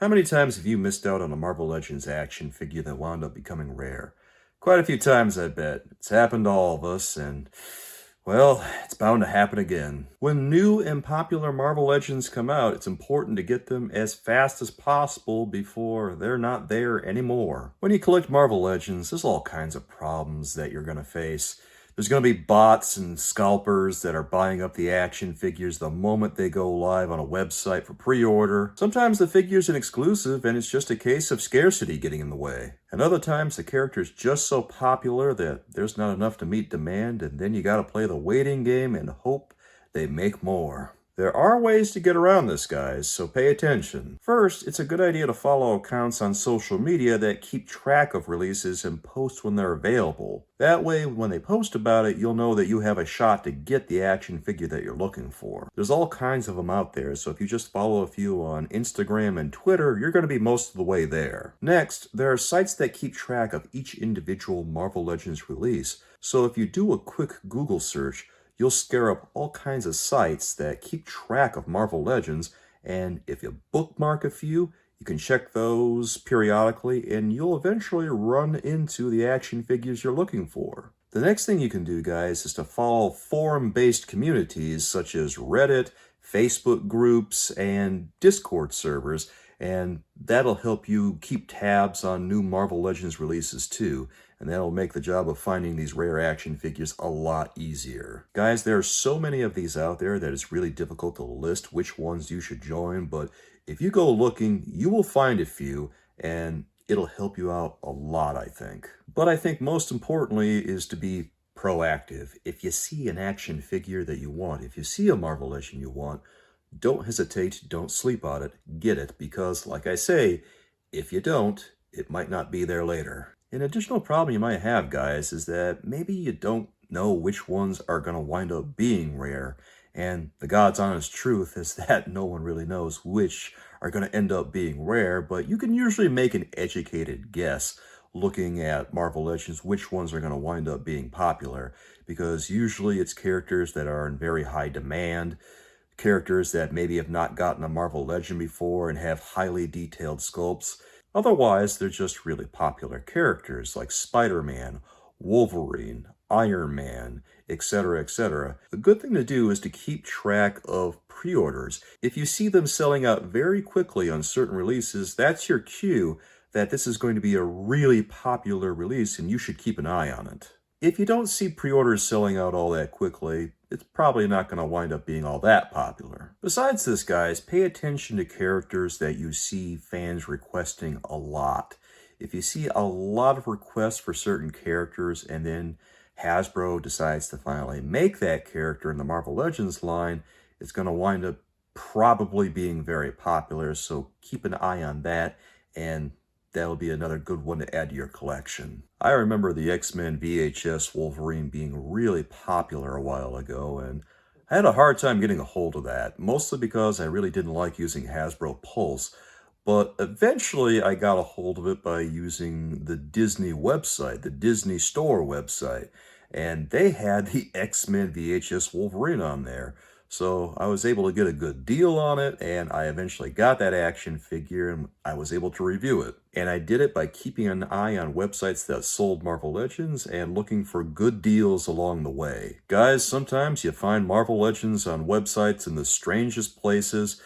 How many times have you missed out on a Marvel Legends action figure that wound up becoming rare? Quite a few times, I bet. It's happened to all of us, and, well, it's bound to happen again. When new and popular Marvel Legends come out, it's important to get them as fast as possible before they're not there anymore. When you collect Marvel Legends, there's all kinds of problems that you're going to face. There's going to be bots and scalpers that are buying up the action figures the moment they go live on a website for pre-order. Sometimes the figure's an exclusive and it's just a case of scarcity getting in the way. And other times the character's just so popular that there's not enough to meet demand, and then you gotta play the waiting game and hope they make more. There are ways to get around this, guys, so pay attention. First, it's a good idea to follow accounts on social media that keep track of releases and post when they're available. That way, when they post about it, you'll know that you have a shot to get the action figure that you're looking for. There's all kinds of them out there, so if you just follow a few on Instagram and Twitter, you're going to be most of the way there. Next, there are sites that keep track of each individual Marvel Legends release, so if you do a quick Google search, you'll scare up all kinds of sites that keep track of Marvel Legends, and if you bookmark a few, you can check those periodically, and you'll eventually run into the action figures you're looking for. The next thing you can do, guys, is to follow forum-based communities such as Reddit, Facebook groups, and Discord servers, and that'll help you keep tabs on new Marvel Legends releases too, and that'll make the job of finding these rare action figures a lot easier. Guys, there are so many of these out there that it's really difficult to list which ones you should join, but if you go looking, you will find a few, and it'll help you out a lot, I think. But I think most importantly is to be proactive. If you see an action figure that you want, if you see a Marvel Legend you want, don't hesitate, don't sleep on it, get it, because like I say, if you don't, it might not be there later. An additional problem you might have, guys, is that maybe you don't know which ones are going to wind up being rare, and the God's honest truth is that no one really knows which are going to end up being rare, but you can usually make an educated guess looking at Marvel Legends which ones are going to wind up being popular, because usually it's characters that are in very high demand, characters that maybe have not gotten a Marvel Legend before and have highly detailed sculpts. Otherwise, they're just really popular characters like Spider-Man, Wolverine, Iron Man, etc., etc. The good thing to do is to keep track of pre-orders. If you see them selling out very quickly on certain releases, that's your cue that this is going to be a really popular release and you should keep an eye on it. If you don't see pre-orders selling out all that quickly, it's probably not going to wind up being all that popular. Besides this, guys, pay attention to characters that you see fans requesting a lot. If you see a lot of requests for certain characters and then Hasbro decides to finally make that character in the Marvel Legends line, it's going to wind up probably being very popular, so keep an eye on that, and that'll be another good one to add to your collection. I remember the X-Men VHS Wolverine being really popular a while ago, and I had a hard time getting a hold of that, mostly because I really didn't like using Hasbro Pulse, but eventually I got a hold of it by using the Disney website, the Disney Store website, and they had the X-Men VHS Wolverine on there. So I was able to get a good deal on it, and I eventually got that action figure, and I was able to review it. And I did it by keeping an eye on websites that sold Marvel Legends and looking for good deals along the way. Guys, sometimes you find Marvel Legends on websites in the strangest places,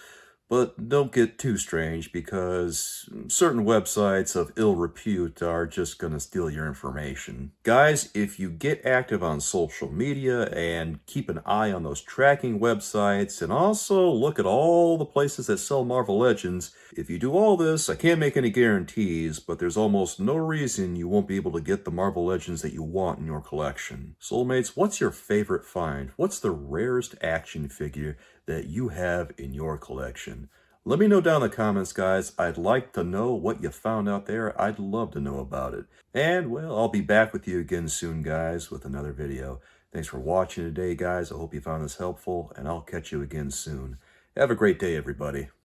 but don't get too strange, because certain websites of ill repute are just going to steal your information. Guys, if you get active on social media and keep an eye on those tracking websites and also look at all the places that sell Marvel Legends, if you do all this, I can't make any guarantees, but there's almost no reason you won't be able to get the Marvel Legends that you want in your collection. Soulmates, what's your favorite find? What's the rarest action figure that you have in your collection? Let me know down in the comments, guys. I'd like to know what you found out there. I'd love to know about it. And, well, I'll be back with you again soon, guys, with another video. Thanks for watching today, guys. I hope you found this helpful, and I'll catch you again soon. Have a great day, everybody.